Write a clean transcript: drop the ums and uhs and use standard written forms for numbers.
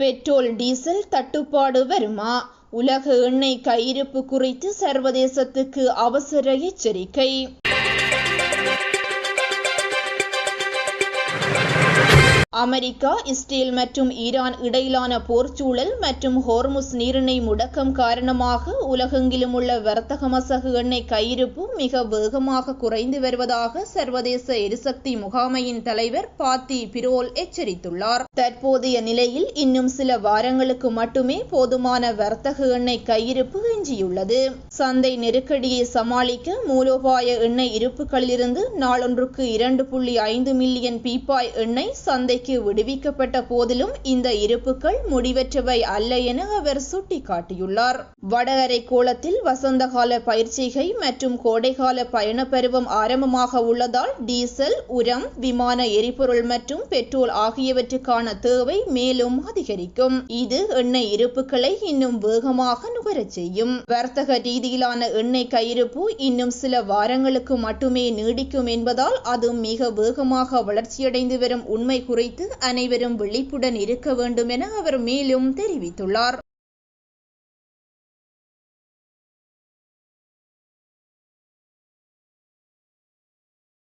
Petrol diesel தட்டுப்பாடு வருமா? உலக எண்ணெய் கையிருப்பு குறித்து சர்வதேசத்துக்கு அவசர எச்சரிக்கை. அமெரிக்கா, இஸ்ரேல் மற்றும் ஈரான் இடையிலான போர்ச்சூழல் மற்றும் ஹோர்முஸ் நீரிணை முடக்கம் காரணமாக உலகெங்கிலும் உள்ள வர்த்தக மசகு எண்ணெய் கையிருப்பு மிக வேகமாக குறைந்து வருவதாக சர்வதேச எரிசக்தி முகாமையின் தலைவர் பாத்தி பிரோல் எச்சரித்துள்ளார். தற்போதைய நிலையில் இன்னும் சில வாரங்களுக்கு மட்டுமே போதுமான வர்த்தக எண்ணெய் கையிருப்பு எஞ்சியுள்ளது. சந்தை நெருக்கடியை சமாளிக்க மூலோபாய எண்ணெய் இருப்புகளிலிருந்து நாளொன்றுக்கு 2.5 மில்லியன் பீப்பாய் எண்ணெய் சந்தை விடுவிக்கப்பட்ட போதிலும் இந்த இருப்புகள் முடிவற்றவை அல்ல என அவர் சுட்டிக்காட்டியுள்ளார். வட அரைக்கோளத்தில் வசந்தகால பயிர்ச்செய்கை மற்றும் கோடைகால பயண பருவம் ஆரம்பமாக உள்ளதால் டீசல், உரம், விமான எரிபொருள் மற்றும் பெட்ரோல் ஆகியவற்றுக்கான தேவை மேலும் அதிகரிக்கும். இது எண்ணெய் இருப்புகளை இன்னும் வேகமாக நுகரச் செய்யும். வர்த்தக ரீதியிலான எண்ணெய் கையிருப்பு இன்னும் சில வாரங்களுக்கு மட்டுமே நீடிக்கும் என்பதால் அது மிக வேகமாக வளர்ச்சியடைந்து வரும் உண்மை குறித்து அனைவரும் விழிப்புடன் இருக்க வேண்டும் என அவர் மேலும் தெரிவித்துள்ளார்.